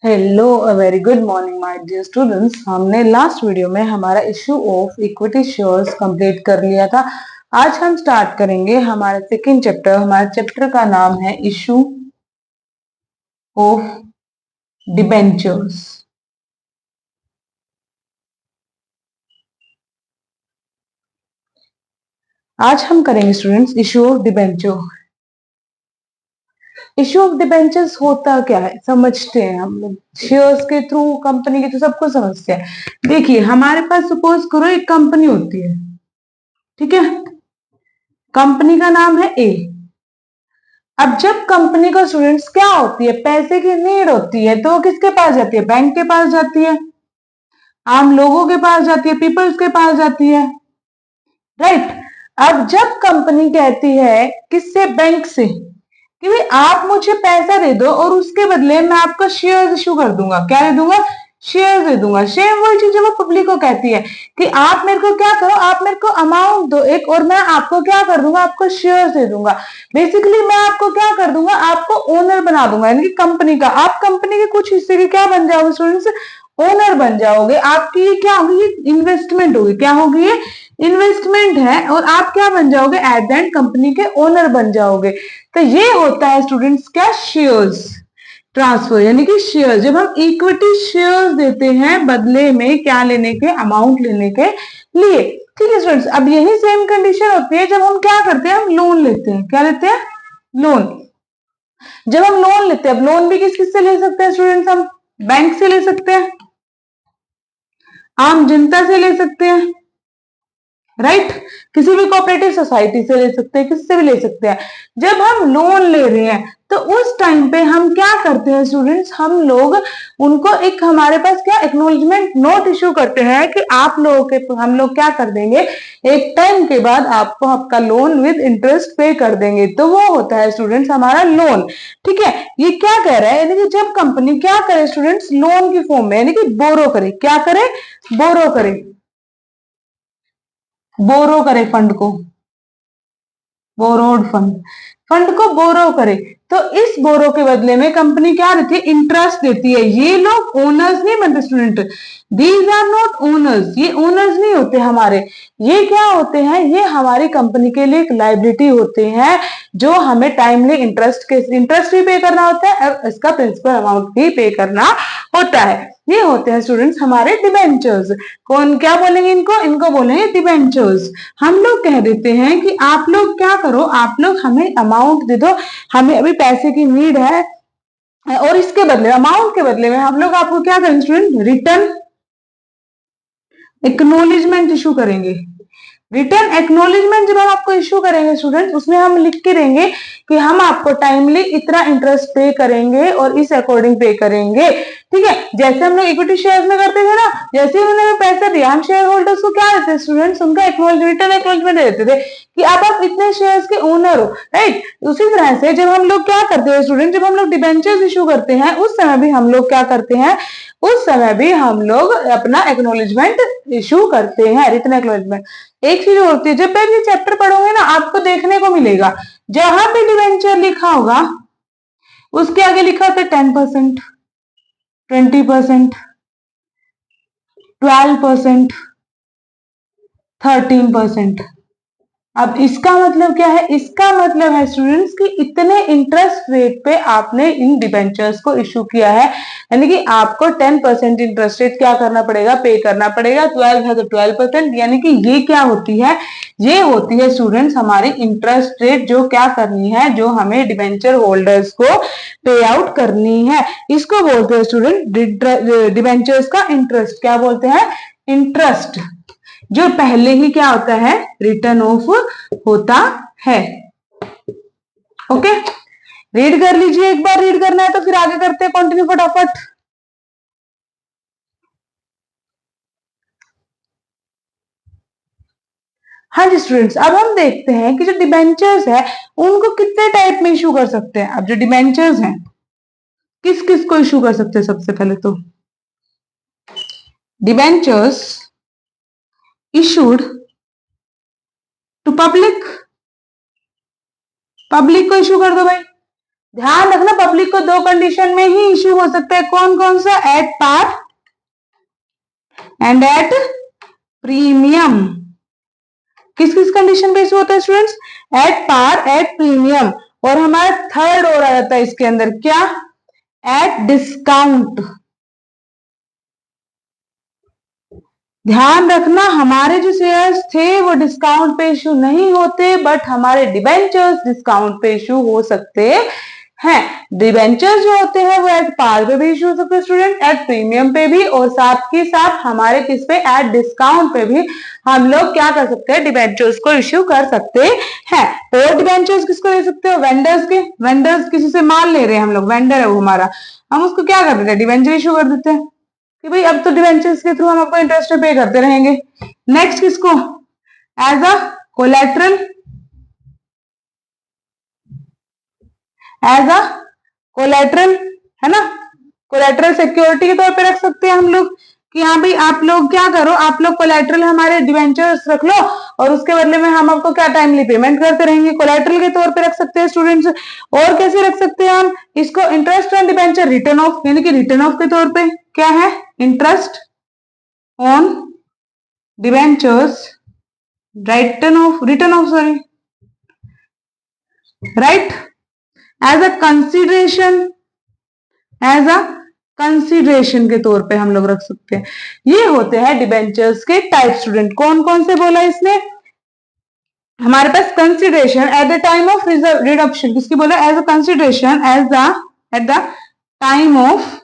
Hello, a very good morning my dear students. हमने last video में हमारा issue of equity shares complete कर लिया था। आज हम स्टार्ट करेंगे हमारा सेकंड चैप्टर। हमारे चैप्टर का नाम है इशू ऑफ डिबेंचर्स। आज हम करेंगे students issue of debenture. Issue of debentures होता क्या है समझते हैं हम लोग। शेयर्स के थ्रू कंपनी के थ्रू सबको समझते हैं। देखिए, हमारे पास सपोज करो एक कंपनी होती है, ठीक है। कंपनी का नाम है ए। अब जब कंपनी को स्टूडेंट्स क्या होती है, पैसे की नीड होती है, तो वो किसके पास जाती है? बैंक के पास जाती है, आम लोगों के पास जाती है, पीपल्स के पास जाती है, राइट। अब जब कंपनी कहती है किससे? बैंक से, कि भाई आप मुझे पैसा दे दो और उसके बदले मैं आपको शेयर इशू कर दूंगा। क्या दे दूंगा? शेयर दे दूंगा। शेयर वही चीज है वो पब्लिक को कहती है कि आप मेरे को क्या करो, आप मेरे को अमाउंट दो एक, और मैं आपको क्या कर दूंगा? आपको शेयर दे दूंगा। बेसिकली मैं आपको क्या कर दूंगा? आपको ओनर बना दूंगा, यानी कि कंपनी का। आप कंपनी के कुछ हिस्से के क्या बन जाओगे स्टूडेंट्स? ओनर बन जाओगे। आपकी ये क्या होगी? इन्वेस्टमेंट होगी। क्या होगी? ये इन्वेस्टमेंट है, और आप क्या बन जाओगे? एट द एंड कंपनी के ओनर बन जाओगे। तो ये होता है स्टूडेंट्स क्या? शेयर्स ट्रांसफर, यानी कि शेयर। जब हम इक्विटी शेयर्स देते हैं बदले में क्या लेने के? अमाउंट लेने के लिए, ठीक है स्टूडेंट्स। अब यही सेम कंडीशन होती है जब हम क्या करते हैं? हम लोन लेते हैं। क्या लेते हैं? लोन। जब हम लोन लेते हैं, अब लोन भी किस किस से ले सकते हैं स्टूडेंट्स? हम बैंक से ले सकते हैं, आम जनता से ले सकते हैं, राइट। किसी भी कोऑपरेटिव सोसाइटी से ले सकते हैं, किससे भी ले सकते हैं। जब हम लोन ले रहे हैं तो उस टाइम पे हम क्या करते हैं स्टूडेंट्स? हम लोग उनको एक, हमारे पास क्या, एक्नॉलेजमेंट नोट इशू करते हैं कि आप लोगों के, हम लोग क्या कर देंगे, एक टाइम के बाद आपको आपका लोन विद इंटरेस्ट पे कर देंगे। तो वो होता है स्टूडेंट्स हमारा लोन, ठीक है। ये क्या कह रहा है? यानी कि जब कंपनी क्या करे स्टूडेंट्स? लोन की फॉर्म में, यानी कि बोरो करे। क्या करे? बोरो करे। बोरो करे फंड को, बोरोड फंड, फंड को बोरो करे। तो इस बोरो के बदले में कंपनी क्या देती है? इंटरेस्ट देती है। ये लोग ओनर्स नहीं बनते student, these are not owners. ये ओनर्स नहीं होते हमारे। ये क्या होते हैं? ये हमारी कंपनी के लिए एक लाइबिलिटी होते हैं, जो हमें टाइमली इंटरेस्ट भी पे करना होता है और इसका प्रिंसिपल अमाउंट भी पे करना होता है। ये होते हैं स्टूडेंट्स हमारे डिबेंचर्स। कौन क्या बोलेंगे इनको? इनको बोलेंगे डिबेंचर्स। हम लोग कह देते हैं कि आप लोग क्या करो, आप लोग हमें अमाउंट दे दो, हमें अभी पैसे की नीड है, और इसके बदले, अमाउंट के बदले में हम लोग आपको क्या करेंगे स्टूडेंट? रिटर्न एक्नोलेजमेंट इशू करेंगे। रिटर्न एक्नोलेजमेंट जब हम आपको इशू करेंगे स्टूडेंट, उसमें हम लिख के देंगे कि हम आपको टाइमली इतना इंटरेस्ट पे करेंगे और इस अकॉर्डिंग पे करेंगे, ठीक है। जैसे हम लोग इक्विटी शेयर्स में करते थे ना, जैसे ही उन्होंने पैसा दिया, हम शेयर होल्डर्स को क्या देते स्टूडेंट्स? उनका रिटर्न एक्नोलेजमेंट देते थे कि आप इतने शेयर्स के ओनर हो, राइट। उसी तरह से जब हम लोग क्या करते हैं स्टूडेंट, जब हम लोग डिबेंचर्स इशू करते हैं, उस समय भी हम लोग क्या करते हैं? उस समय भी हम लोग अपना एक्नोलेजमेंट इशू करते हैं, रिटर्न एक्नोलेजमेंट। एक चीज होती है, जब भी ये चैप्टर पढ़ोगे ना, आपको देखने को मिलेगा जहां पे डिवेंचर लिखा होगा उसके आगे लिखा होता है 10%, 20%, 12%, 13%। अब इसका मतलब क्या है? इसका मतलब है स्टूडेंट्स कि इतने इंटरेस्ट रेट पे आपने इन डिबेंचर्स को इशू किया है, यानी कि आपको 10% इंटरेस्ट रेट क्या करना पड़ेगा? पे करना पड़ेगा। 12 है तो 12%, यानी कि ये क्या होती है? ये होती है स्टूडेंट्स हमारी इंटरेस्ट रेट, जो क्या करनी है, जो हमें डिबेंचर होल्डर्स को पे आउट करनी है। इसको बोलते हैं स्टूडेंट डिबेंचर्स का इंटरेस्ट। क्या बोलते हैं? इंटरेस्ट, जो पहले ही क्या होता है? रिटर्न ऑफ होता है। ओके, रीड कर लीजिए। एक बार रीड करना है तो फिर आगे करते हैं, कंटिन्यू फटाफट। हाँ जी स्टूडेंट्स, अब हम देखते हैं कि जो डिबेंचर्स है उनको कितने टाइप में इशू कर सकते हैं। अब जो डिबेंचर्स हैं किस किस को इशू कर सकते हैं? सबसे पहले तो debentures issued to public. Public को इशू कर दो भाई। ध्यान रखना पब्लिक को दो कंडीशन में ही इश्यू हो सकता है, कौन कौन सा, at par and at premium. किस किस कंडीशन पे इश्यू होता है students, at par, at premium, और हमारा थर्ड और आ जाता है इसके अंदर क्या, एट डिस्काउंट। ध्यान रखना हमारे जो शेयर्स थे वो डिस्काउंट पे इश्यू नहीं होते, बट हमारे डिबेंचर्स डिस्काउंट पे इश्यू हो सकते हैं। डिबेंचर्स जो होते हैं वो एट पार पे भी इश्यू हो सकते हैं स्टूडेंट, एट प्रीमियम पे भी, और साथ के साथ हमारे किस पे, एट डिस्काउंट पे भी हम लोग क्या कर सकते हैं, डिबेंचर्स को इश्यू कर सकते हैं। और डिबेंचर्स किसको दे सकते हो, वेंडर्स के। वेंडर्स किसी से माल ले रहे हैं हम लोग, वेंडर है वो हमारा, हम उसको क्या कर देते हैं, डिबेंचर इश्यू कर देते हैं कि भाई अब तो डिबेंचर्स के थ्रू हम आपको इंटरेस्ट पे करते रहेंगे। नेक्स्ट किसको, as a collateral, as a collateral, है ना, कोलेट्रल सिक्योरिटी के तौर पे रख सकते हैं हम लोग कि हाँ भाई आप लोग क्या करो, आप लोग कोलेट्रल हमारे डिबेंचर्स रख लो और उसके बदले में हम आपको क्या, टाइमली पेमेंट करते रहेंगे, कोलेट्रल के तौर पे रख सकते हैं स्टूडेंट्स। और कैसे रख सकते हैं हम इसको, interest on debenture return of, यानी कि रिटर्न ऑफ के तौर पे क्या है, interest on debentures, return of sorry, right, as a consideration, as a consideration के तौर पे हम लोग रख सकते हैं। ये होते हैं डिबेंचर्स के टाइप स्टूडेंट। कौन कौन से बोला इसने, हमारे पास consideration at the time of reduction, किसकी बोला, as a consideration at the time of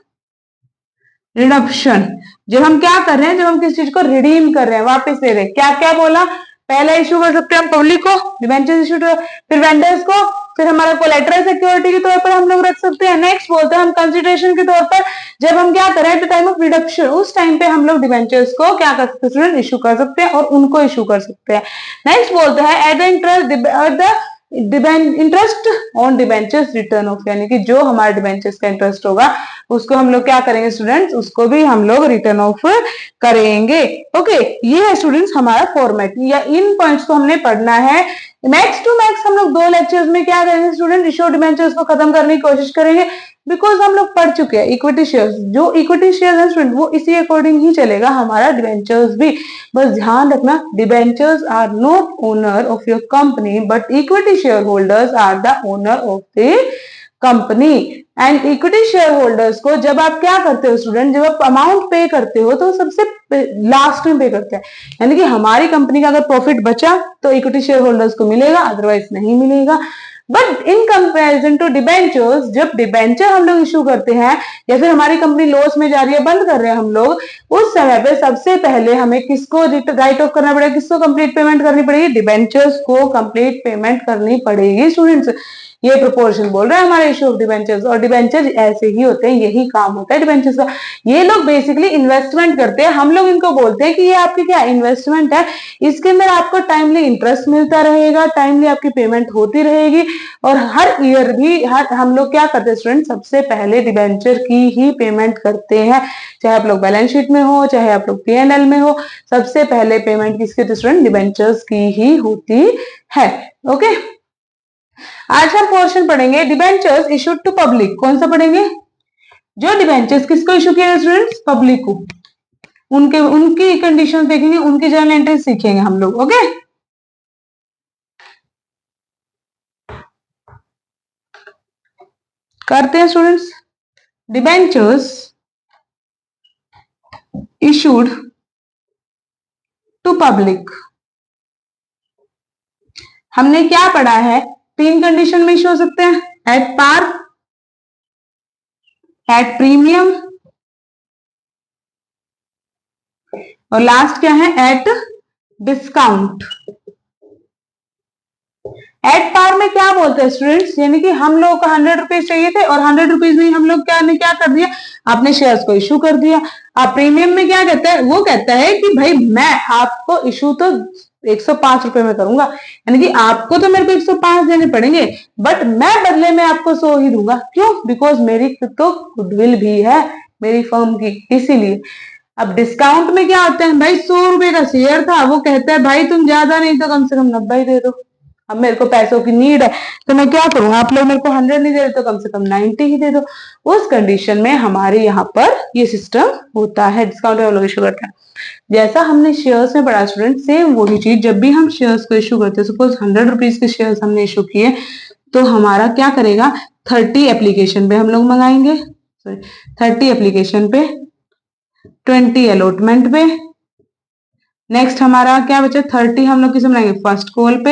reduction, जब हम क्या कर रहे हैं, जब हम किस चीज को रिडीम कर रहे हैं, वापस ले रहे हैं, क्या क्या बोला, पहला इश्यू कर सकते हैं हम पब्लिक को, डिबेंचर इश्यू, फिर वेंडर्स को, फिर हमारा कोलेटरल सिक्योरिटी के तौर पर हम लोग रख सकते हैं। नेक्स्ट बोलते हैं हम कंसिडरेशन के तौर पर, जब हम क्या करें, eight the time of reduction, उस टाइम पे हम लोग डिबेंचर्स को क्या कर सकते हैं, इश्यू कर सकते हैं और उनको इश्यू कर सकते हैं। नेक्स्ट बोलते हैं at the interest on debentures return of, यानी कि जो हमारे डिबेंचर्स का इंटरेस्ट होगा उसको हम लोग क्या करेंगे स्टूडेंट्स, उसको भी हम लोग रिटर्न ऑफ करेंगे। ओके, ये है स्टूडेंट्स हमारा फॉर्मेट, या इन पॉइंट्स को हमने पढ़ना है। मैक्स टू मैक्स हम लोग 2 लेक्चर्स में क्या करेंगे स्टूडेंट, इश्यू डिबेंचर्स को खत्म करने की कोशिश करेंगे, बिकॉज हम लोग पढ़ चुके हैं इक्विटी शेयर्स, जो इक्विटी शेयर है स्टूडेंट वो इसी अकॉर्डिंग ही चलेगा हमारा डिबेंचर्स भी। बस ध्यान रखना, debentures are not owner of your company, but equity share holders are the owner of the company. And equity share holders को जब आप क्या करते हो स्टूडेंट, जब आप अमाउंट पे करते हो तो सबसे लास्ट में पे करते हैं, यानी कि हमारी कंपनी का अगर प्रॉफिट बचा तो इक्विटी शेयर होल्डर्स को मिलेगा, अदरवाइज नहीं मिलेगा। But in comparison to debentures, जब डिबेंचर हम लोग इश्यू करते हैं या फिर हमारी कंपनी लॉस में जा रही है, बंद कर रहे हैं हम लोग, उस समय पे सबसे पहले हमें किसको राइट ऑफ करना पड़ेगा, किसको कंप्लीट पेमेंट करनी पड़ेगी, डिबेंचर्स को कंप्लीट पेमेंट करनी पड़ेगी स्टूडेंट्स। ये प्रोपोर्शन बोल रहा है हमारे इश्यू ऑफ डिबेंचर्स, और डिबेंचर ऐसे ही होते हैं, यही काम होता है डिबेंचर्स का। ये लोग बेसिकली इन्वेस्टमेंट करते हैं, हम लोग इनको बोलते हैं कि ये आपकी क्या इन्वेस्टमेंट है, इसके अंदर आपको टाइमली इंटरेस्ट मिलता रहेगा, टाइमली आपकी पेमेंट होती रहेगी, और हर ईयर भी हम लोग क्या करते हैं स्टूडेंट, सबसे पहले डिबेंचर की ही पेमेंट करते हैं, चाहे आप लोग बैलेंस शीट में हो, चाहे आप लोग P&L में हो, सबसे पहले पेमेंट किसके, स्टूडेंट डिबेंचर्स की ही होती है। ओके, आज हम पोर्शन पढ़ेंगे डिबेंचर्स इशूड टू पब्लिक। कौन सा पढ़ेंगे, जो डिबेंचर्स किसको इशू किया स्टूडेंट्स, पब्लिक को, उनकी कंडीशन देखेंगे, उनकी जर्नल एंट्री सीखेंगे हम लोग। ओके, करते हैं students, debentures issued to public. हमने क्या पढ़ा है, 3 कंडीशन में इशू हो सकते हैं, एट पार, एट प्रीमियम, और लास्ट क्या है, एट डिस्काउंट। एट पार में क्या बोलते हैं स्टूडेंट्स, यानी कि हम लोगों को 100 रुपीज चाहिए थे और 100 रुपीज में हम लोग क्या कर दिया, अपने शेयर्स को इशू कर दिया। अब प्रीमियम में क्या कहता है, वो कहता है कि भाई मैं आपको इशू तो 105 रुपए में करूंगा, यानी कि आपको तो मेरे को 105 देने पड़ेंगे, बट मैं बदले में आपको 100 ही दूंगा। क्यों, बिकॉज मेरी तो गुडविल भी है मेरी फर्म की, इसीलिए। अब डिस्काउंट में क्या होता है भाई, 100 रुपए का शेयर था, वो कहता है भाई तुम ज्यादा नहीं तो कम से कम 90 दे दो, अब मेरे को पैसों की नीड है तो मैं क्या करूं, आप लोग मेरे को 100 नहीं दे रहे तो कम से कम 90 ही दे दो। उस कंडीशन में हमारे यहाँ पर ये सिस्टम होता है डिस्काउंट एवोल्यूशन इशू करता है। जैसा हमने शेयर्स में पढ़ा स्टूडेंट, सेम वही चीज जब भी हम शेयर्स को इशू करते हैं, सपोज 100 रुपीज के शेयर्स हमने इशू किए तो हमारा क्या करेगा, 30 एप्लीकेशन पे हम लोग मंगाएंगे, सॉरी 30 एप्लीकेशन पे, 20 अलॉटमेंट पे, नेक्स्ट हमारा क्या बचे 30 हम लोग किसे बनाएंगे फर्स्ट कॉल पे,